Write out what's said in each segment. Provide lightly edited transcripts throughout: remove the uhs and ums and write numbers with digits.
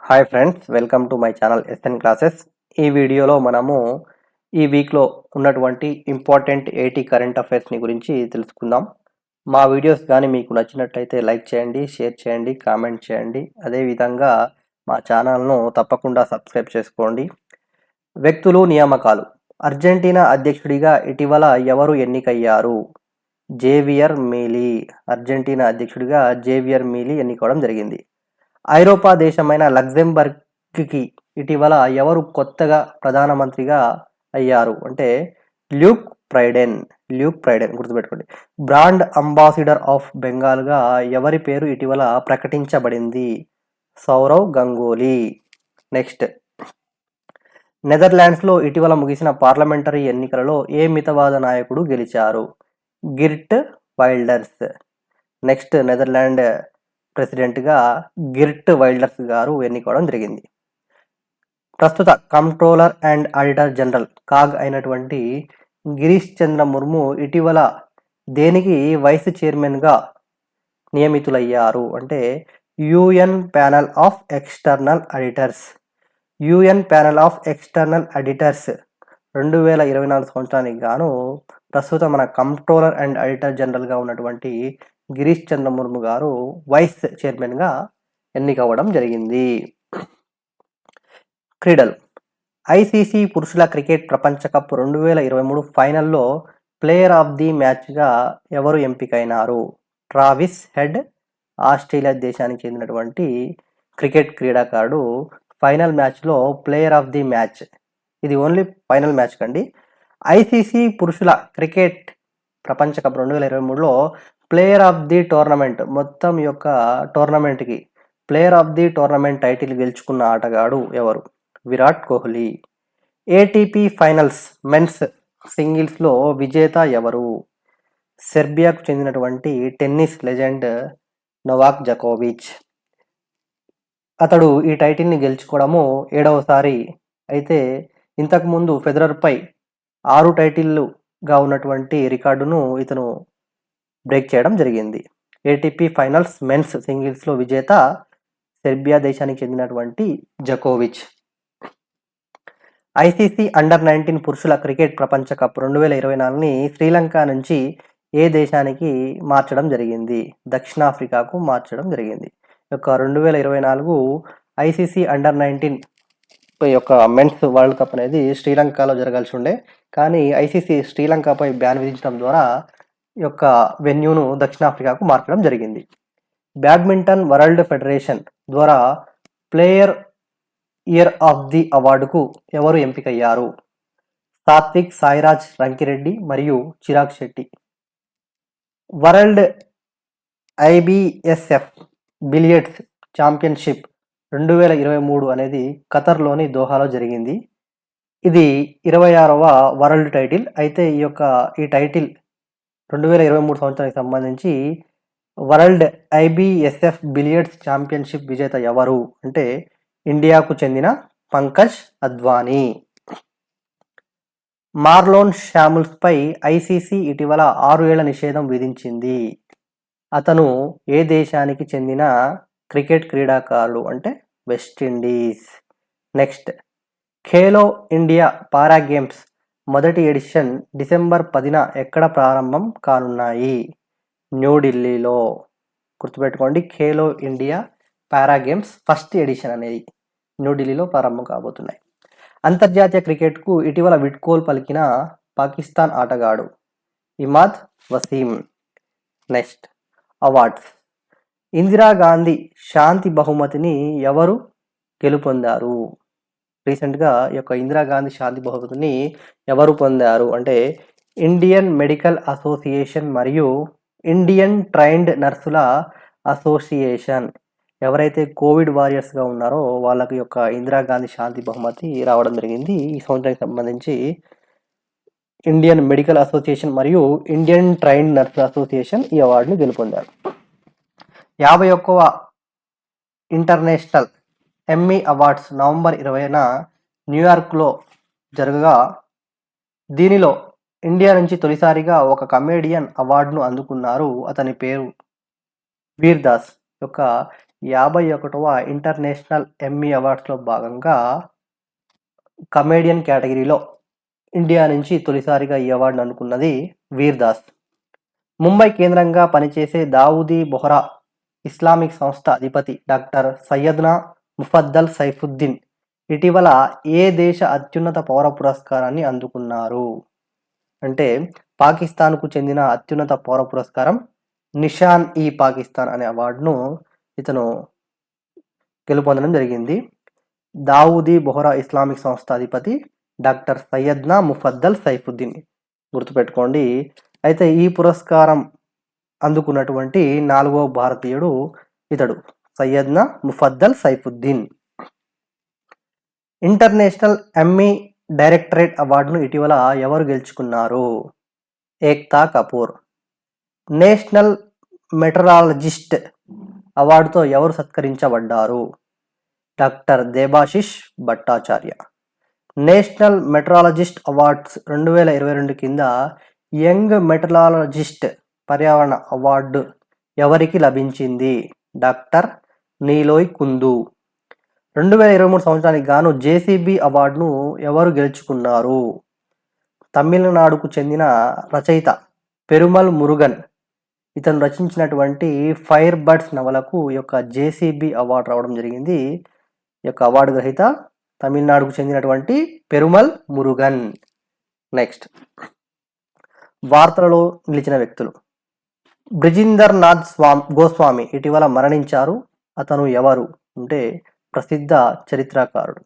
Hi friends, welcome to my channel S N classes. ఈ వీడియోలో మనము ఈ వీక్లో ఉన్నటువంటి ఇంపార్టెంట్ 80 కరెంట్ అఫైర్స్ని గురించి తెలుసుకుందాం. మా వీడియోస్ కానీ మీకు నచ్చినట్లయితే లైక్ చేయండి, షేర్ చేయండి, కామెంట్ చేయండి. అదేవిధంగా మా ఛానల్ను తప్పకుండా సబ్స్క్రైబ్ చేసుకోండి. వ్యక్తులు, నియామకాలు. అర్జెంటీనా అధ్యక్షుడిగా ఇటీవల ఎవరు ఎన్నికయ్యారు? Javier Milei. అర్జెంటీనా అధ్యక్షుడిగా జేవియర్ మీలీ ఎన్నికవడం జరిగింది. ఐరోపా దేశమైన లగ్జెంబర్గ్కి ఇటీవల ఎవరు కొత్తగా ప్రధానమంత్రిగా అయ్యారు అంటే ల్యూక్ ప్రైడెన్ గుర్తుపెట్టుకోండి. బ్రాండ్ అంబాసిడర్ ఆఫ్ బెంగాల్గా ఎవరి పేరు ఇటీవల ప్రకటించబడింది? సౌరవ్ గంగూలీ. నెక్స్ట్, నెదర్లాండ్స్లో ఇటీవల ముగిసిన పార్లమెంటరీ ఎన్నికలలో ఏ మితవాద నాయకుడు గెలిచారు? గిర్ట్ వైల్డర్స్. నెక్స్ట్, నెదర్లాండ్ ప్రెసిడెంట్గా గిర్ట్ వైల్డర్స్ గారు ఎన్నికవడం జరిగింది. ప్రస్తుత controller and auditor general CAG అయినటువంటి గిరీష్ చంద్ర ముర్ము ఇటీవల దేనికి వైస్ చైర్మన్గా నియమితులయ్యారు అంటే UN panel of external auditors. UN panel of external auditors 2024 సంవత్సరానికి గాను ప్రస్తుతం మన కంట్రోలర్ అండ్ ఆడిటర్ జనరల్గా ఉన్నటువంటి గిరీష్ చంద్ర ముర్ము గారు వైస్ చైర్మన్గా ఎన్నికవ్వడం జరిగింది. క్రీడలు. ఐసీసీ పురుషుల క్రికెట్ ప్రపంచ కప్ 2023 ఫైనల్లో ప్లేయర్ ఆఫ్ ది మ్యాచ్గా ఎవరు ఎంపికైనారు? Travis head. ఆస్ట్రేలియా దేశానికి చెందినటువంటి క్రికెట్ క్రీడాకారుడు ఫైనల్ మ్యాచ్లో ప్లేయర్ ఆఫ్ ది మ్యాచ్, ఇది ఓన్లీ ఫైనల్ మ్యాచ్ కండి. ఐసీసీ పురుషుల క్రికెట్ ప్రపంచ కప్ 2023లో ప్లేయర్ ఆఫ్ ది టోర్నమెంట్, మొత్తం యొక్క టోర్నమెంట్కి player of the tournament title గెలుచుకున్న ఆటగాడు ఎవరు? Virat Kohli. ATP finals men's సింగిల్స్లో విజేత ఎవరు? సెర్బియాకు చెందినటువంటి టెన్నిస్ లెజెండ్ నొవాక్ జకోవిచ్. అతడు ఈ టైటిల్ని గెలుచుకోవడము 7వసారి. అయితే ఇంతకుముందు ఫెదరర్పై 6 టైటిల్లుగా ఉన్నటువంటి రికార్డును ఇతను బ్రేక్ చేయడం జరిగింది. ఏటీపీ ఫైనల్స్ మెన్స్ సింగిల్స్లో విజేత సెర్బియా దేశానికి చెందినటువంటి జకోవిచ్. ఐసీసీ అండర్-19 పురుషుల క్రికెట్ ప్రపంచ కప్ 2024ని శ్రీలంక నుంచి ఏ దేశానికి మార్చడం జరిగింది? దక్షిణాఫ్రికాకు మార్చడం జరిగింది. యొక్క 2024 ఐసీసీ అండర్-19 యొక్క మెన్స్ వరల్డ్ కప్ అనేది శ్రీలంకలో జరగాల్సి ఉండే, కానీ ఐసీసీ శ్రీలంకపై బ్యాన్ విధించడం ద్వారా యొక్క వెన్యూను దక్షిణాఫ్రికాకు మార్చడం జరిగింది. బ్యాడ్మింటన్ వరల్డ్ ఫెడరేషన్ ద్వారా ప్లేయర్ ఇయర్ ఆఫ్ ది అవార్డుకు ఎవరు ఎంపికయ్యారు? సాత్విక్ సాయిరాజ్ రంకిరెడ్డి మరియు Chirag Shetty. World IBSF billiards championship 2023 అనేది ఖతర్లోని దోహాలో జరిగింది. ఇది 26వ వరల్డ్ టైటిల్. అయితే ఈ టైటిల్ 2023 సంవత్సరానికి సంబంధించి వరల్డ్ ఐబిఎస్ఎఫ్ బిలియర్డ్స్ ఛాంపియన్షిప్ విజేత ఎవరు అంటే ఇండియాకు చెందిన పంకజ్ అద్వానీ. మార్లోన్ శాముల్స్పై ఐసీసీ ఇటీవల 6 ఏళ్ల నిషేధం విధించింది. అతను ఏ దేశానికి చెందిన క్రికెట్ క్రీడాకారుడు అంటే West Indies. Next, Khelo India para games మొదటి ఎడిషన్ డిసెంబర్ 10న ఎక్కడ ప్రారంభం కానున్నాయి? న్యూఢిల్లీలో. గుర్తుపెట్టుకోండి, Khelo India para games first edition అనేది న్యూఢిల్లీలో ప్రారంభం కాబోతున్నాయి. అంతర్జాతీయ క్రికెట్కు ఇటీవల వీడ్కోలు పలికిన పాకిస్తాన్ ఆటగాడు ఇమాద్ వసీం. Next, awards. ఇందిరాగాంధీ శాంతి బహుమతిని ఎవరు గెలుపొందారు? రీసెంట్గా ఈ యొక్క ఇందిరాగాంధీ శాంతి బహుమతిని ఎవరు పొందారు అంటే ఇండియన్ మెడికల్ అసోసియేషన్ మరియు ఇండియన్ ట్రైన్డ్ నర్సుల అసోసియేషన్. ఎవరైతే కోవిడ్ వారియర్స్గా ఉన్నారో వాళ్ళకి యొక్క ఇందిరాగాంధీ శాంతి బహుమతి రావడం జరిగింది. ఈ సంవత్సరానికి సంబంధించి ఇండియన్ మెడికల్ అసోసియేషన్ మరియు ఇండియన్ ట్రైన్డ్ నర్సుల అసోసియేషన్ ఈ అవార్డుని గెలుపొందారు. 51వ ఇంటర్నేషనల్ ఎమ్మీ అవార్డ్స్ నవంబర్ 20న న్యూయార్క్లో జరగగా, దీనిలో ఇండియా నుంచి తొలిసారిగా ఒక కమేడియన్ అవార్డును అందుకున్నారు. అతని పేరు వీర్ దాస్. యొక్క 51వ ఇంటర్నేషనల్ ఎమ్మీ అవార్డ్స్లో భాగంగా కమేడియన్ కేటగిరీలో ఇండియా నుంచి తొలిసారిగా ఈ అవార్డును అందుకున్నది వీర్ దాస్. ముంబై కేంద్రంగా పనిచేసే దావూదీ బొహ్రా ఇస్లామిక్ సంస్థ అధిపతి డాక్టర్ సయ్యద్నా ముఫద్దల్ సైఫుద్దీన్ ఇటీవల ఏ దేశ అత్యున్నత పౌర పురస్కారాన్ని అందుకున్నారు? అంటే పాకిస్తాన్కు చెందిన అత్యున్నత పౌర పురస్కారం నిషాన్ ఈ పాకిస్తాన్ అనే అవార్డును ఇతను గెలుపొందడం జరిగింది. దావూదీ బొహ్రా ఇస్లామిక్ సంస్థ అధిపతి డాక్టర్ సయ్యద్నా ముఫద్దల్ సైఫుద్దీన్, గుర్తుపెట్టుకోండి. అయితే ఈ పురస్కారం అందుకున్నటువంటి 4వ భారతీయుడు ఇతడు, Syedna Mufaddal Saifuddin. International Emmy directorate అవార్డును ఇటీవల ఎవరు గెలుచుకున్నారు? ఏక్తా కపూర్. నేషనల్ మెటరాలజిస్ట్ అవార్డుతో ఎవరు సత్కరించబడ్డారు? Doctor Debashish Bhattacharya. National meteorologist awards 2022 కింద యంగ్ మెటరాలజిస్ట్ పర్యావరణ అవార్డు ఎవరికి లభించింది? డాక్టర్ నీలోయ్ కుందు. 2023 సంవత్సరానికి గాను జేసీబీ అవార్డును ఎవరు గెలుచుకున్నారు? తమిళనాడుకు చెందిన రచయిత పెరుమల్ మురుగన్. ఇతను రచించినటువంటి ఫైర్ బర్డ్స్ నవలకు ఈ యొక్క జేసీబీ అవార్డు రావడం జరిగింది. ఈ యొక్క అవార్డు గ్రహీత తమిళనాడుకు చెందినటువంటి పెరుమల్ మురుగన్. నెక్స్ట్, వార్తలలో నిలిచిన వ్యక్తులు. బ్రిజిందర్ నాథ్ గోస్వామి ఇటీవల మరణించారు. అతను ఎవరు అంటే ప్రసిద్ధ చరిత్రకారుడు.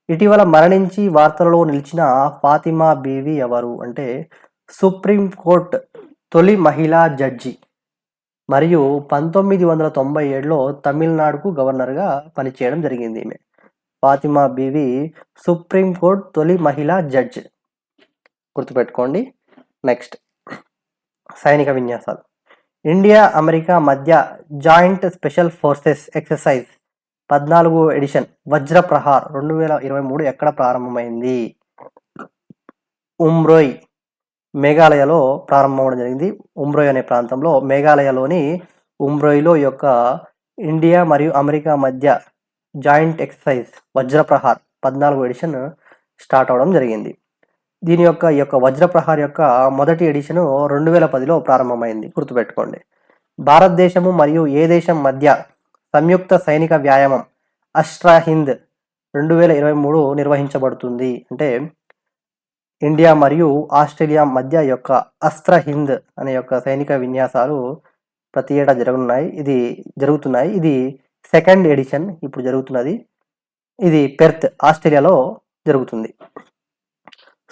ఇటీవల మరణించి వార్తలలో నిలిచిన ఫాతిమా బీవి ఎవరు అంటే సుప్రీంకోర్టు తొలి మహిళా జడ్జి మరియు 1997లో తమిళనాడుకు గవర్నర్గా పనిచేయడం జరిగింది. ఈమె ఫాతిమా బీవి సుప్రీంకోర్టు తొలి మహిళా జడ్జి, గుర్తుపెట్టుకోండి. నెక్స్ట్, సైనిక విన్యాసాలు. ఇండియా అమెరికా మధ్య జాయింట్ స్పెషల్ ఫోర్సెస్ ఎక్సర్సైజ్ 14వ ఎడిషన్ వజ్ర ప్రహార్ 2023 ఎక్కడ ప్రారంభమైంది? ఉమ్రోయ్, మేఘాలయలో ప్రారంభమవడం జరిగింది. ఉమ్రోయ్ అనే ప్రాంతంలో, మేఘాలయలోని ఉమ్రోయ్లో యొక్క ఇండియా మరియు అమెరికా మధ్య జాయింట్ ఎక్సర్సైజ్ వజ్రప్రహార్ 14వ ఎడిషన్ స్టార్ట్ అవడం జరిగింది. దీని యొక్క వజ్రప్రహార్ యొక్క మొదటి ఎడిషన్ 2010లో ప్రారంభమైంది, గుర్తుపెట్టుకోండి. భారతదేశము మరియు ఏ దేశం మధ్య సంయుక్త సైనిక వ్యాయామం అస్ట్రా హింద్ 2023 నిర్వహించబడుతుంది అంటే ఇండియా మరియు ఆస్ట్రేలియా మధ్య యొక్క అస్త్ర హింద్ అనే యొక్క సైనిక విన్యాసాలు ప్రతి ఏటా జరుగుతున్నాయి. ఇది సెకండ్ ఎడిషన్ ఇప్పుడు జరుగుతున్నది. ఇది పెర్త్, ఆస్ట్రేలియాలో జరుగుతుంది.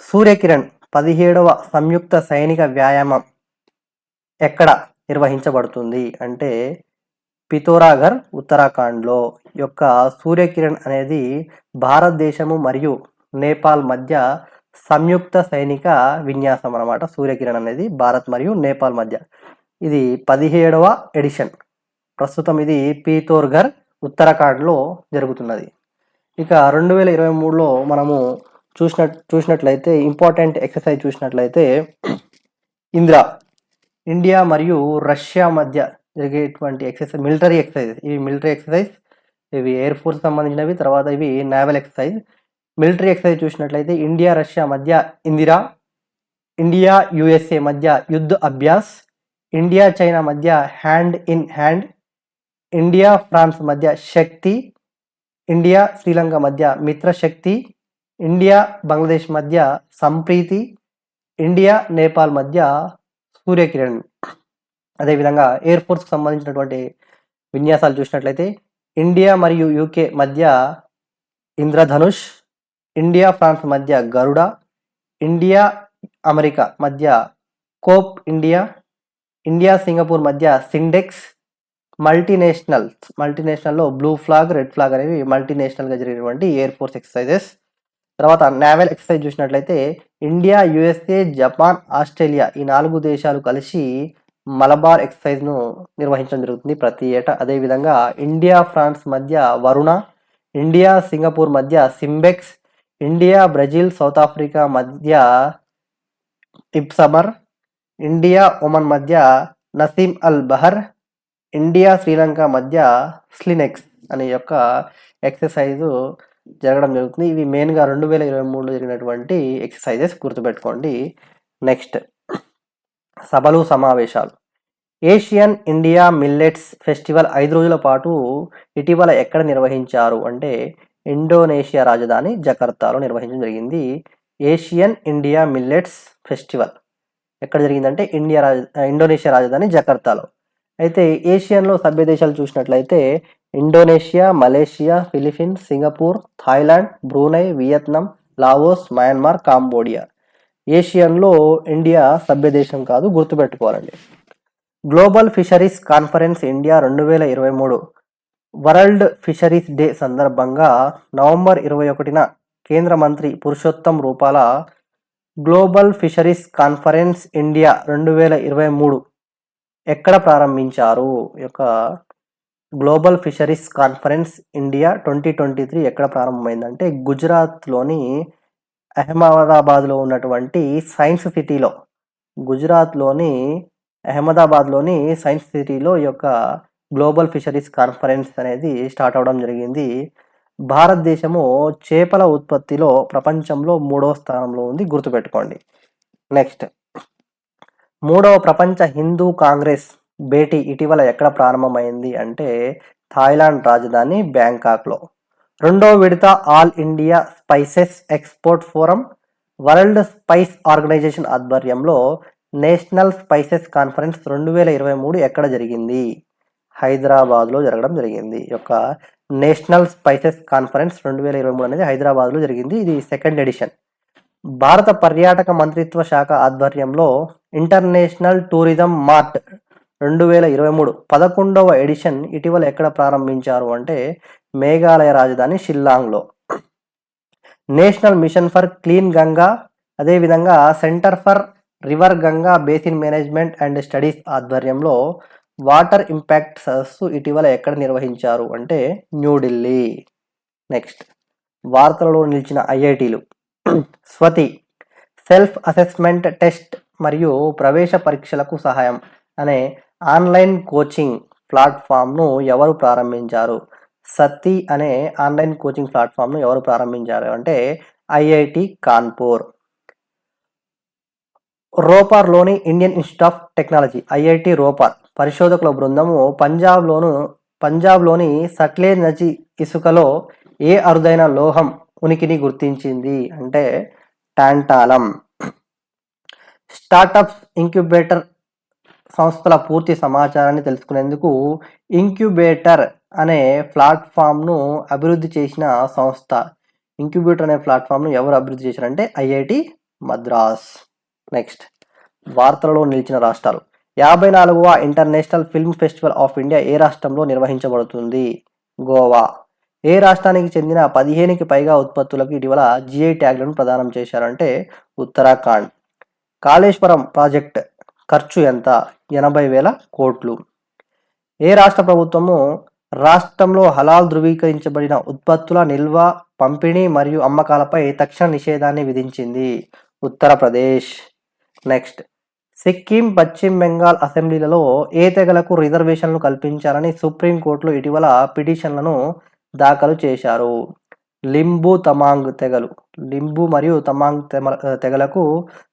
సూర్యకిరణ్ 17వ సంయుక్త సైనిక వ్యాయామం ఎక్కడ నిర్వహించబడుతుంది అంటే పితోరాఘర్, ఉత్తరాఖండ్లో. యొక్క సూర్యకిరణ్ అనేది భారతదేశము మరియు నేపాల్ మధ్య సంయుక్త సైనిక విన్యాసం అన్నమాట. సూర్యకిరణ్ అనేది భారత్ మరియు నేపాల్ మధ్య. ఇది 17వ ఎడిషన్. ప్రస్తుతం ఇది పితోర్ఘర్, ఉత్తరాఖండ్లో జరుగుతున్నది. ఇక 2023లో మనము చూసినట్లయితే ఇంపార్టెంట్ ఎక్సర్సైజ్ చూసినట్లయితే ఇండియా మరియు రష్యా మధ్య జరిగేటువంటి ఎక్సర్సైజ్, మిలిటరీ ఎక్సర్సైజ్. ఇవి మిలిటరీ ఎక్సర్సైజ్, ఇవి ఎయిర్ ఫోర్స్ సంబంధించినవి, తర్వాత ఇవి నేవల్ ఎక్సర్సైజ్. మిలిటరీ ఎక్సర్సైజ్ చూసినట్లయితే ఇండియా రష్యా మధ్య ఇండియా యుఎస్ఏ మధ్య యుద్ధ అభ్యాస్, ఇండియా చైనా మధ్య hand in hand, India France మధ్య శక్తి, ఇండియా శ్రీలంక మధ్య మిత్రశక్తి, ఇండియా బంగ్లాదేశ్ మధ్య సంప్రీతి, ఇండియా నేపాల్ మధ్య సూర్యకిరణ్. అదేవిధంగా ఎయిర్ ఫోర్స్కి సంబంధించినటువంటి విన్యాసాలు చూసినట్లయితే ఇండియా మరియు యూకే మధ్య ఇంద్రధనుష్, ఇండియా ఫ్రాన్స్ మధ్య గరుడ, ఇండియా అమెరికా మధ్య కోప్ ఇండియా సింగపూర్ మధ్య సిండెక్స్. మల్టీనేషనల్లో బ్లూ ఫ్లాగ్, రెడ్ ఫ్లాగ్ అనేవి మల్టీనేషనల్గా జరిగినటువంటి ఎయిర్ ఫోర్స్ ఎక్సర్సైజెస్. తర్వాత నేవల్ ఎక్సర్సైజ్ చూసినట్లయితే ఇండియా, యుఎస్ఏ, జపాన్, ఆస్ట్రేలియా ఈ 4 దేశాలు కలిసి మలబార్ ఎక్సర్సైజ్ను నిర్వహించడం జరుగుతుంది ప్రతి ఏటా. అదేవిధంగా ఇండియా ఫ్రాన్స్ మధ్య వరుణ, ఇండియా సింగపూర్ మధ్య SIMBEX, India Brazil south Africa మధ్య ఇప్సమర్, ఇండియా ఒమన్ మధ్య నసీమ్ అల్ బహర్, ఇండియా శ్రీలంక మధ్య స్లినెక్స్ అనే యొక్క ఎక్సర్సైజు జరగడం జరుగుతుంది. ఇవి మెయిన్గా 2023లో జరిగినటువంటి ఎక్సర్సైజెస్ గుర్తుపెట్టుకోండి. నెక్స్ట్ సభలు సమావేశాలు. ఏషియన్ ఇండియా మిల్లెట్స్ ఫెస్టివల్ 5 రోజుల పాటు ఇటీవల ఎక్కడ నిర్వహించారు అంటే ఇండోనేషియా రాజధాని జకర్తాలో నిర్వహించడం జరిగింది. ఏషియన్ ఇండియా మిల్లెట్స్ ఫెస్టివల్ ఎక్కడ జరిగిందంటే ఇండోనేషియా రాజధాని జకర్తాలో. అయితే ఏషియన్లో సభ్య దేశాలు చూసినట్లయితే Indonesia, Malaysia, Philippines, Singapore, Thailand, Brunei, Vietnam, Laos, Myanmar, Cambodia. ఏషియన్లో ఇండియా సభ్య దేశం కాదు, గుర్తుపెట్టుకోవాలండి. Global fisheries conference India 2023 world fisheries day సందర్భంగా నవంబర్ 21న కేంద్ర మంత్రి పురుషోత్తం రూపాల గ్లోబల్ ఫిషరీస్ కాన్ఫరెన్స్ ఇండియా 2023 ఎక్కడ ప్రారంభించారు? యొక్క గ్లోబల్ ఫిషరీస్ కాన్ఫరెన్స్ ఇండియా 2023 ఎక్కడ ప్రారంభమైందంటే గుజరాత్లోని అహ్మదాబాద్లో ఉన్నటువంటి సైన్స్ సిటీలో, గుజరాత్లోని అహ్మదాబాద్లోని సైన్స్ సిటీలో ఈ యొక్క గ్లోబల్ ఫిషరీస్ కాన్ఫరెన్స్ అనేది స్టార్ట్ అవడం జరిగింది. భారతదేశము చేపల ఉత్పత్తిలో ప్రపంచంలో 3వ స్థానంలో ఉంది, గుర్తుపెట్టుకోండి. నెక్స్ట్ 3వ ప్రపంచ హిందూ కాంగ్రెస్ భేటీ ఇటీవల ఎక్కడ ప్రారంభమైంది అంటే థాయిలాండ్ రాజధాని బ్యాంకాక్లో. 2వ విడత all India spices export forum world spice organisation ఆధ్వర్యంలో నేషనల్ స్పైసెస్ కాన్ఫరెన్స్ 2023 ఎక్కడ జరిగింది? హైదరాబాద్లో జరగడం జరిగింది. ఈ యొక్క నేషనల్ స్పైసెస్ కాన్ఫరెన్స్ 2023 అనేది హైదరాబాద్లో జరిగింది. ఇది 2nd ఎడిషన్. భారత పర్యాటక మంత్రిత్వ శాఖ ఆధ్వర్యంలో ఇంటర్నేషనల్ టూరిజం మార్ట్ 2023 11వ ఎడిషన్ ఇటీవల ఎక్కడ ప్రారంభించారు అంటే మేఘాలయ రాజధాని షిల్లాంగ్లో. National mission for clean Ganga, అదేవిధంగా centre for river Ganga basin management and studies ఆధ్వర్యంలో వాటర్ ఇంపాక్ట్ సదస్సు ఇటీవల ఎక్కడ నిర్వహించారు అంటే న్యూఢిల్లీ. నెక్స్ట్ వార్తలలో నిలిచిన ఐఐటీలు. స్వతి సెల్ఫ్ అసెస్మెంట్ టెస్ట్ మరియు ప్రవేశ పరీక్షలకు సహాయం అనే ఆన్లైన్ కోచింగ్ ప్లాట్ఫామ్ను ఎవరు ప్రారంభించారు? సతి అనే ఆన్లైన్ కోచింగ్ ప్లాట్ఫామ్ను ఎవరు ప్రారంభించారు అంటే ఐఐటి కాన్పూర్. రోపార్లోని Indian institute of technology IIT Ropar పరిశోధకుల బృందము పంజాబ్లోని సట్లెజ్ నది ఇసుకలో ఏ అరుదైన లోహం ఉనికిని గుర్తించింది అంటే టాంటాలం. స్టార్టప్స్ ఇంక్యుబేటర్ సంస్థల పూర్తి సమాచారాన్ని తెలుసుకునేందుకు ఇంక్యుబేటర్ అనే ప్లాట్ఫామ్ను అభివృద్ధి చేసిన సంస్థ. ఇంక్యుబేటర్ అనే ప్లాట్ఫామ్ను ఎవరు అభివృద్ధి చేశారంటే ఐఐటి మద్రాస్. నెక్స్ట్ వార్తలలో నిలిచిన రాష్ట్రాలు. 54వ international film festival of India ఏ రాష్ట్రంలో నిర్వహించబడుతుంది? గోవా. ఏ రాష్ట్రానికి చెందిన 15కి పైగా ఉత్పత్తులకు ఇటీవల జిఐ ట్యాగ్లను ప్రదానం చేశారంటే ఉత్తరాఖండ్. కాళేశ్వరం ప్రాజెక్ట్ ఖర్చు ఎంత? 80,000 కోట్లు. ఏ రాష్ట్ర ప్రభుత్వము రాష్ట్రంలో హలాల్ ధృవీకరించబడిన ఉత్పత్తుల నిల్వ, పంపిణీ మరియు అమ్మకాలపై తక్షణ నిషేధాన్ని విధించింది? ఉత్తరప్రదేశ్. నెక్స్ట్ సిక్కిం, పశ్చిమ బెంగాల్ అసెంబ్లీలలో ఏ తెగలకు రిజర్వేషన్లు కల్పించాలని సుప్రీంకోర్టులో ఇటీవల పిటిషన్లను దాఖలు చేశారు? లింబు తమాంగ్ తెగలు. లింబు మరియు తమాంగ్ తెగలకు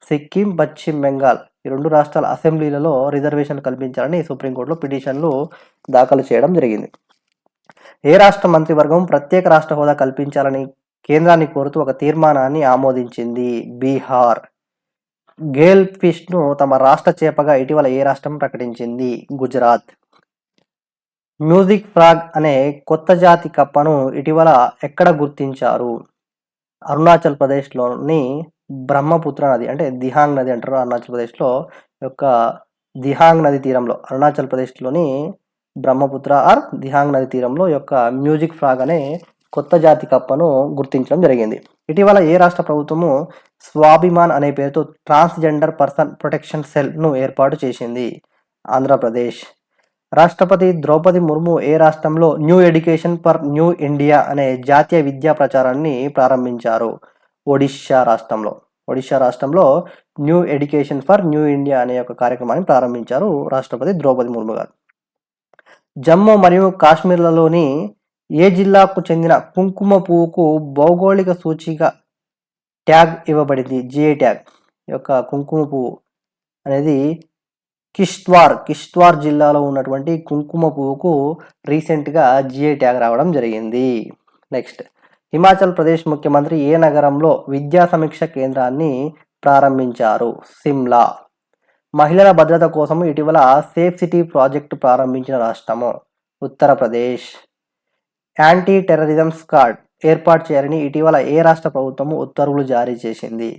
సిక్కిం, పశ్చిమ బెంగాల్ ఈ 2 రాష్ట్రాల అసెంబ్లీలలో రిజర్వేషన్లు కల్పించాలని సుప్రీంకోర్టులో పిటిషన్లు దాఖలు చేయడం జరిగింది. ఏ రాష్ట్ర మంత్రివర్గం ప్రత్యేక రాష్ట్ర హోదా కల్పించాలని కేంద్రాన్ని కోరుతూ ఒక తీర్మానాన్ని ఆమోదించింది? బీహార్. గేల్ ఫిష్ను తమ రాష్ట్ర చేపగా ఇటీవల ఏ రాష్ట్రం ప్రకటించింది? గుజరాత్. మ్యూజిక్ ఫ్రాగ్ అనే కొత్త జాతి కప్పను ఇటీవల ఎక్కడ గుర్తించారు? అరుణాచల్ ప్రదేశ్లోని బ్రహ్మపుత్ర నది అంటే దిహాంగ్ నది అంటారు అరుణాచల్ ప్రదేశ్లో యొక్క దిహాంగ్ నది తీరంలో, అరుణాచల్ ప్రదేశ్లోని బ్రహ్మపుత్ర ఆర్ దిహాంగ్ నది తీరంలో యొక్క మ్యూజిక్ ఫ్రాగ్ అనే కొత్త జాతి కప్పను గుర్తించడం జరిగింది. ఇటీవల ఏ రాష్ట్ర ప్రభుత్వము స్వాభిమాన్ అనే పేరుతో ట్రాన్స్జెండర్ పర్సన్ ప్రొటెక్షన్ సెల్ను ఏర్పాటు చేసింది? ఆంధ్రప్రదేశ్. రాష్ట్రపతి ద్రౌపది ముర్ము ఏ రాష్ట్రంలో new education for new India అనే జాతీయ విద్యా ప్రచారాన్ని ప్రారంభించారు? ఒడిషా రాష్ట్రంలో. ఒడిషా రాష్ట్రంలో new education for new India అనే ఒక కార్యక్రమాన్ని ప్రారంభించారు రాష్ట్రపతి ద్రౌపది ముర్ము గారు. జమ్మూ మరియు కాశ్మీర్లలోని ఏ జిల్లాకు చెందిన కుంకుమ పువ్వుకు భౌగోళిక సూచిక ట్యాగ్ ఇవ్వబడింది? GI tag. ఈ యొక్క కుంకుమ పువ్వు అనేది కిష్త్వార్ జిల్లాలో ఉన్నటువంటి కుంకుమ పువ్వుకు రీసెంట్గా జిఐ ట్యాగ్ రావడం జరిగింది. నెక్స్ట్, హిమాచల్ ప్రదేశ్ ముఖ్యమంత్రి ఏ నగరంలో విద్యా సమీక్ష కేంద్రాన్ని ప్రారంభించారు? సిమ్లా. మహిళల భద్రత కోసం ఇటీవల సేఫ్ సిటీ ప్రాజెక్టు ప్రారంభించిన రాష్ట్రము? ఉత్తరప్రదేశ్. యాంటీ టెర్రరిజం స్క్వాడ్ ఏర్పాటు చేయాలని ఇటీవల ఏ రాష్ట్ర ప్రభుత్వము ఉత్తర్వులు జారీ చేసింది?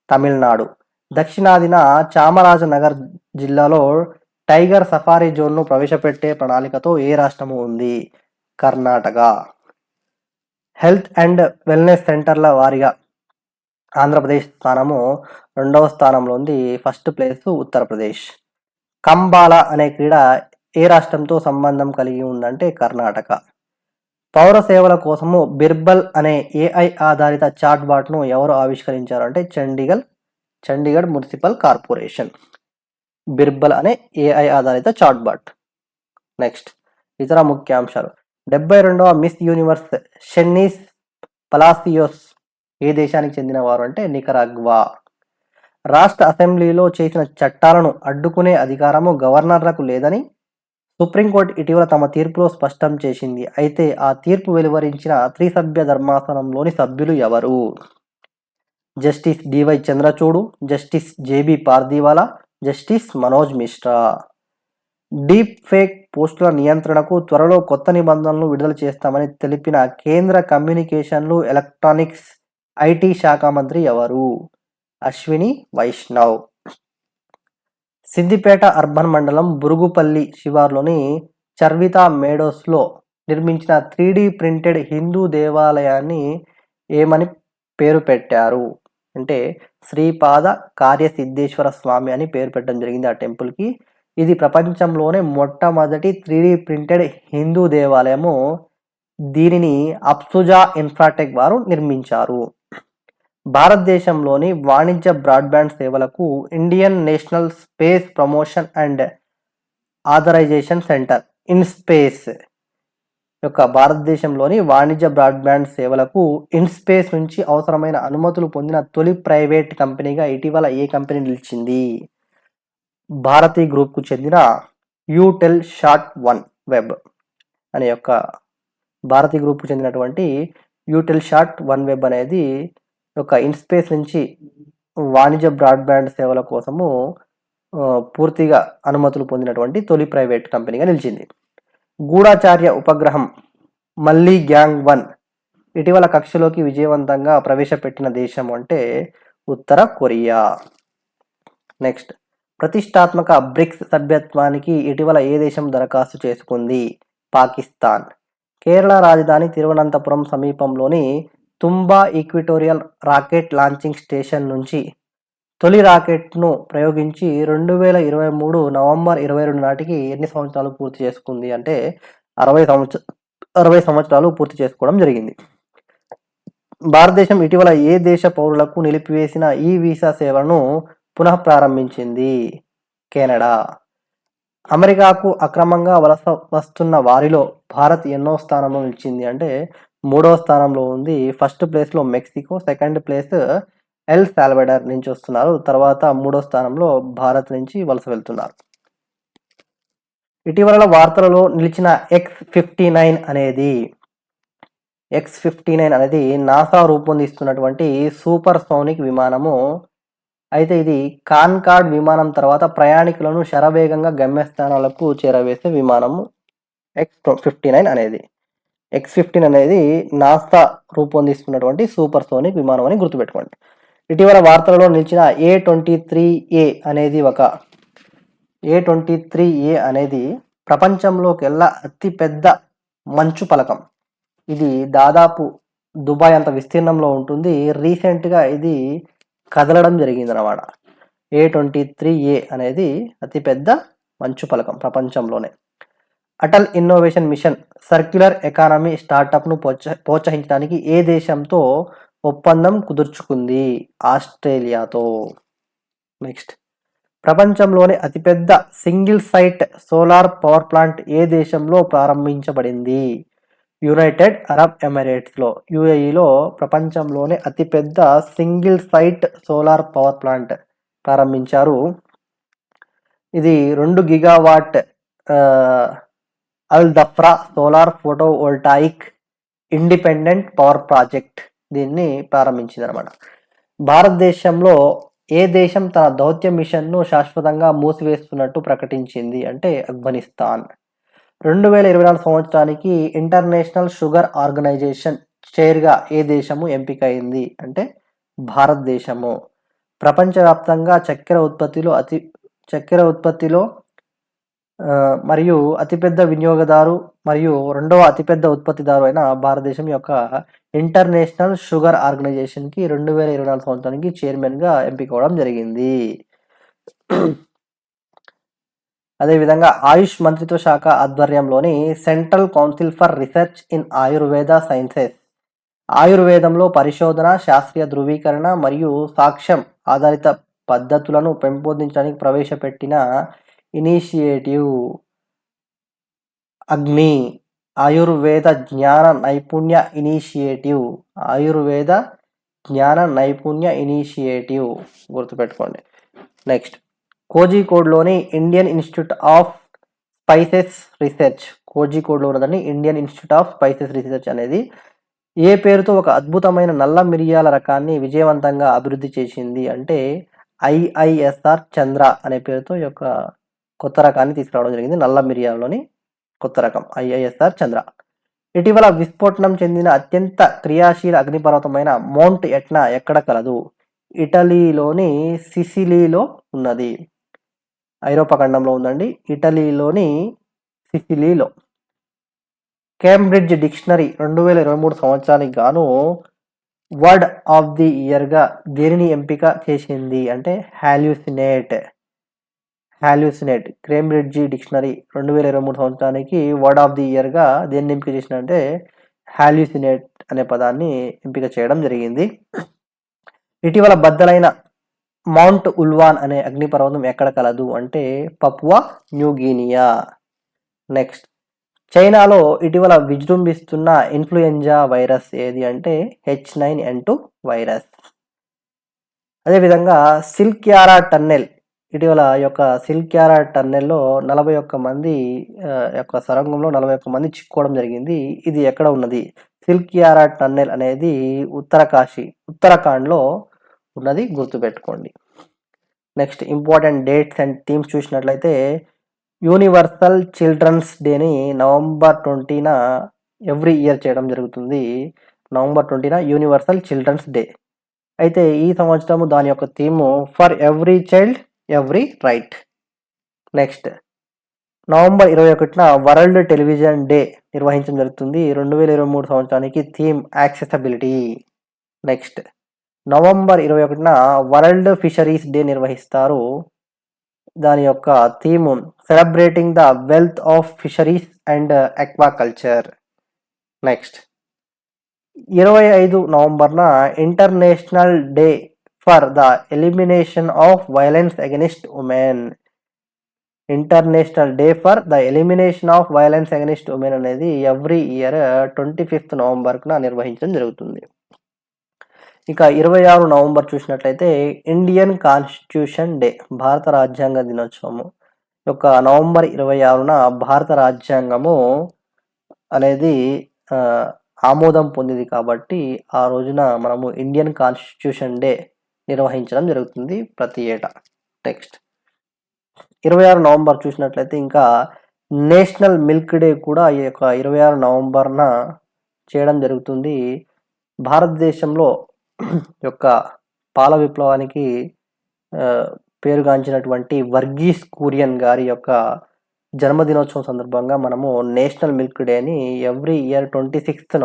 తమిళనాడు. దక్షిణాదిన చామరాజనగర్ జిల్లాలో టైగర్ సఫారీ జోన్ను ప్రవేశపెట్టే ప్రణాళికతో ఏ రాష్ట్రము ఉంది? కర్ణాటక. హెల్త్ అండ్ వెల్నెస్ సెంటర్ల వారీగా ఆంధ్రప్రదేశ్ స్థానము 2వ స్థానంలో ఉంది. First place Uttar Pradesh. కంబాల అనే క్రీడ ఏ రాష్ట్రంతో సంబంధం కలిగి ఉందంటే కర్ణాటక. పౌర సేవల కోసము బిర్బల్ అనే ఏఐ ఆధారిత చాట్బాట్ను ఎవరు ఆవిష్కరించారు అంటే చండీగఢ్ మున్సిపల్ కార్పొరేషన్. బిర్బల్ అనే ఏఐ ఆధారిత చాట్బాట్. నెక్స్ట్, ఇతర ముఖ్యాంశాలు. 72వ మిస్ యూనివర్స్ షెన్నీస్ పలాసియోస్ ఏ దేశానికి చెందినవారు అంటే నికరాగ్వా. రాష్ట్ర అసెంబ్లీలో చేసిన చట్టాలను అడ్డుకునే అధికారము గవర్నర్లకు లేదని సుప్రీంకోర్టు ఇటీవల తమ తీర్పులో స్పష్టం చేసింది. అయితే ఆ తీర్పు వెలువరించిన త్రిసభ్య ధర్మాసనంలోని సభ్యులు ఎవరు? Justice D Y Chandrachud, justice J B Pardiwala, justice Manoj Mishra. Deep fake పోస్టుల నియంత్రణకు త్వరలో కొత్త నిబంధనలు విడుదల చేస్తామని తెలిపిన కేంద్ర కమ్యూనికేషన్లు, ఎలక్ట్రానిక్స్, ఐటీ శాఖ మంత్రి ఎవరు? అశ్విని వైష్ణవ్. సిద్దిపేట అర్బన్ మండలం బురుగుపల్లి శివార్లోని చర్వితా మేడోస్లో నిర్మించిన 3D ప్రింటెడ్ హిందూ దేవాలయాన్ని ఏమని పేరు పెట్టారు అంటే శ్రీపాద కార్యసిద్ధేశ్వర స్వామి అని పేరు పెట్టడం జరిగింది ఆ టెంపుల్కి. ఇది ప్రపంచంలోనే మొట్టమొదటి 3D ప్రింటెడ్ హిందూ దేవాలయము. దీనిని అప్సుజా ఇన్ఫ్రాటెక్ వారు నిర్మించారు. భారతదేశంలోని వాణిజ్య బ్రాడ్బ్యాండ్ సేవలకు Indian national space promotion and authorisation centre InSpace యొక్క భారతదేశంలోని వాణిజ్య బ్రాడ్బ్యాండ్ సేవలకు ఇన్స్పేస్ నుంచి అవసరమైన అనుమతులు పొందిన తొలి ప్రైవేట్ కంపెనీగా ఇటీవల ఏ కంపెనీ నిలిచింది? భారతీ గ్రూప్కు చెందిన యూటెల్ షాట్ వన్ వెబ్ అనే యొక్క భారతీ గ్రూప్కు చెందినటువంటి యూటెల్ షాట్ వన్ వెబ్ అనేది ఒక ఇన్స్పేస్ నుంచి వాణిజ్య బ్రాడ్బ్యాండ్ సేవల కోసము పూర్తిగా అనుమతులు పొందినటువంటి తొలి ప్రైవేట్ కంపెనీగా నిలిచింది. గూఢాచార్య ఉపగ్రహం మల్లీ గ్యాంగ్ 1 ఇటీవల కక్షలోకి విజయవంతంగా ప్రవేశపెట్టిన దేశం అంటే ఉత్తర కొరియా. నెక్స్ట్, ప్రతిష్టాత్మక బ్రిక్స్ సభ్యత్వానికి ఇటీవల ఏ దేశం దరఖాస్తు చేసుకుంది? పాకిస్తాన్. కేరళ రాజధాని తిరువనంతపురం సమీపంలోని తుంబా ఈక్విటోరియల్ రాకెట్ లాంచింగ్ స్టేషన్ నుంచి తొలి రాకెట్ను ప్రయోగించి 2023 నవంబర్ 22 నాటికి ఎన్ని సంవత్సరాలు పూర్తి చేసుకుంది అంటే 60 సంవత్సరాలు పూర్తి చేసుకోవడం జరిగింది. భారతదేశం ఇటీవల ఏ దేశ పౌరులకు నిలిపివేసిన ఈ వీసా సేవలను పునః ప్రారంభించింది? కెనడా. అమెరికాకు అక్రమంగా వలస వస్తున్న వారిలో భారత్ ఎన్నో స్థానంలో నిలిచింది అంటే 3వ స్థానంలో ఉంది. ఫస్ట్ ప్లేస్లో Mexico, second place El Salvador నుంచి వస్తున్నారు. తర్వాత 3వ స్థానంలో భారత్ నుంచి వలస వెళ్తున్నారు. ఇటీవల వార్తలలో నిలిచిన X-59 అనేది నాసా రూపొందిస్తున్నటువంటి సూపర్ సోనిక్ విమానము. అయితే ఇది కాన్కార్డ్ విమానం తర్వాత ప్రయాణికులను శరవేగంగా గమ్యస్థానాలకు చేరవేసే విమానము X-15 అనేది నాసా రూపొందిస్తున్నటువంటి సూపర్ సోనిక్ విమానం అని గుర్తుపెట్టుకోండి. ఇటీవల వార్తలలో నిలిచిన A-23A అనేది ప్రపంచంలోకెల్లా అతిపెద్ద మంచు పలకం. ఇది దాదాపు దుబాయ్ అంత విస్తీర్ణంలో ఉంటుంది. రీసెంట్గా ఇది కదలడం జరిగిందన్నమాట. A-23A అనేది అతిపెద్ద మంచు పలకం ప్రపంచంలోనే. Atal innovation mission circular economy స్టార్టప్ను ప్రోత్సహించడానికి ఏ దేశంతో ఒప్పందం కుదుర్చుకుంది? ఆస్ట్రేలియాతో. నెక్స్ట్, ప్రపంచంలోని అతిపెద్ద single site solar power plant ఏ దేశంలో ప్రారంభించబడింది? యునైటెడ్ అరబ్ ఎమిరేట్స్లో, యుఏఈలో ప్రపంచంలోనే అతిపెద్ద single site solar power plant ప్రారంభించారు. ఇది 2 gigawatt Al Dhafra solar photovoltaic independent power project దీన్ని ప్రారంభించింది అనమాట. భారతదేశంలో ఏ దేశం తన దౌత్య మిషన్ను శాశ్వతంగా మూసివేస్తున్నట్టు ప్రకటించింది అంటే ఆఫ్ఘనిస్తాన్. 2024 సంవత్సరానికి ఇంటర్నేషనల్ షుగర్ ఆర్గనైజేషన్ చైర్గా ఏ దేశము ఎంపికైంది అంటే భారతదేశము. ప్రపంచవ్యాప్తంగా చక్కెర ఉత్పత్తిలో మరియు అతిపెద్ద వినియోగదారు మరియు రెండవ అతిపెద్ద ఉత్పత్తిదారు అయిన భారతదేశం యొక్క ఇంటర్నేషనల్ షుగర్ ఆర్గనైజేషన్కి 2024 సంవత్సరానికి చైర్మన్గా ఎంపిక అవడం జరిగింది. అదేవిధంగా ఆయుష్ మంత్రిత్వ శాఖ ఆధ్వర్యంలోని central council for research in Ayurveda sciences ఆయుర్వేదంలో పరిశోధన, శాస్త్రీయ ధృవీకరణ మరియు సాక్ష్యం ఆధారిత పద్ధతులను పెంపొందించడానికి ప్రవేశపెట్టిన ఇనిషియేటివ్ అగ్ని ఆయుర్వేద జ్ఞాన నైపుణ్య ఇనిషియేటివ్. ఆయుర్వేద జ్ఞాన నైపుణ్య ఇనిషియేటివ్ గుర్తుపెట్టుకోండి. నెక్స్ట్, కోజికోడ్లోని Indian institute of spices research, కోజికోడ్లో ఉన్నదని Indian institute of spices research అనేది ఏ పేరుతో ఒక అద్భుతమైన నల్ల మిరియాల రకాన్ని విజయవంతంగా అభివృద్ధి చేసింది అంటే ఐఐఎస్ఆర్ చంద్ర అనే పేరుతో ఈ యొక్క కొత్త రకాన్ని తీసుకురావడం జరిగింది. నల్ల మిరియాలలోని కొత్త రకం ఐఐఎస్ఆర్ చంద్ర. ఇటీవల విస్ఫోటనం చెందిన అత్యంత క్రియాశీల అగ్నిపర్వతమైన మౌంట్ ఎట్నా ఎక్కడ కలదు? ఇటలీలోని సిసిలీలో ఉన్నది. ఐరోపా ఖండంలో ఉందండి, ఇటలీలోని సిసిలీలో. కేంబ్రిడ్జ్ డిక్షనరీ 2023 సంవత్సరానికి గాను వర్డ్ ఆఫ్ ది ఇయర్గా దేనిని ఎంపిక చేసింది అంటే హాల్యూసినేట్. కేంబ్రిడ్జ్ డిక్షనరీ 2023 సంవత్సరానికి వర్డ్ ఆఫ్ ది ఇయర్గా దేన్ని ఎంపిక చేసిందంటే హాల్యూసినేట్ అనే పదాన్ని ఎంపిక చేయడం జరిగింది. ఇటీవల బద్దలైన మౌంట్ ఉల్వాన్ అనే అగ్నిపర్వతం ఎక్కడ కలదు అంటే పపువా న్యూగినియా. నెక్స్ట్, చైనాలో ఇటీవల విజృంభిస్తున్న ఇన్ఫ్లుయెంజా వైరస్ ఏది అంటే H9N2 వైరస్. అదేవిధంగా సిల్క్ యారా టన్నెల్, ఇటీవల యొక్క సిల్క్ యారా టన్నెల్లో 41 మంది యొక్క సొరంగంలో 41 మంది చిక్కుకోవడం జరిగింది. ఇది ఎక్కడ ఉన్నది? సిల్క్ యారా టన్నెల్ అనేది ఉత్తరాఖండ్లో ఉన్నది, గుర్తుపెట్టుకోండి. Next, important dates and themes చూసినట్లయితే యూనివర్సల్ చిల్డ్రన్స్ డేని నవంబర్ 20న ఎవ్రీ ఇయర్ చేయడం జరుగుతుంది. నవంబర్ 20న యూనివర్సల్ చిల్డ్రన్స్ డే. అయితే ఈ సంవత్సరము దాని యొక్క theme for every child every right. Next, November 21న వరల్డ్ టెలివిజన్ డే నిర్వహించడం జరుగుతుంది. 2023 సంవత్సరానికి థీమ్ యాక్సెసిబిలిటీ. నెక్స్ట్, నవంబర్ 21న వరల్డ్ ఫిషరీస్ డే నిర్వహిస్తారు. దాని యొక్క theme celebrating the wealth of fisheries and aquaculture. Next, 25 నవంబర్న international day for the elimination of violence against women. International day for the elimination of violence against women అనేది every year 25th నవంబర్న నిర్వహించడం జరుగుతుంది. ఇక 26 November చూసినట్లయితే Indian constitution day, భారత రాజ్యాంగ దినోత్సవము. యొక్క November 26న భారత రాజ్యాంగము అనేది ఆమోదం పొందింది కాబట్టి ఆ రోజున మనము ఇండియన్ కాన్స్టిట్యూషన్ డే నిర్వహించడం జరుగుతుంది ప్రతి ఏటా. నెక్స్ట్, 26 నవంబర్ చూసినట్లయితే ఇంకా నేషనల్ మిల్క్ డే కూడా ఈ యొక్క 26 నవంబర్న చేయడం జరుగుతుంది. భారతదేశంలో యొక్క పాల విప్లవానికి పేరుగాంచినటువంటి వర్గీస్ కురియన్ గారి యొక్క జన్మదినోత్సవం సందర్భంగా మనము నేషనల్ మిల్క్ డేని ఎవ్రీ ఇయర్ 26th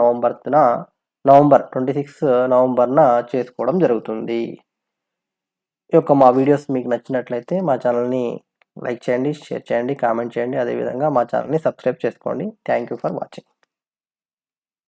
నవంబర్న చేసుకోవడం జరుగుతుంది. ఈ యొక్క మా వీడియోస్ మీకు నచ్చినట్లయితే మా ఛానల్ని లైక్ చేయండి, షేర్ చేయండి, కామెంట్ చేయండి. అదేవిధంగా మా ఛానల్ని సబ్స్క్రైబ్ చేసుకోండి. Thank you for watching.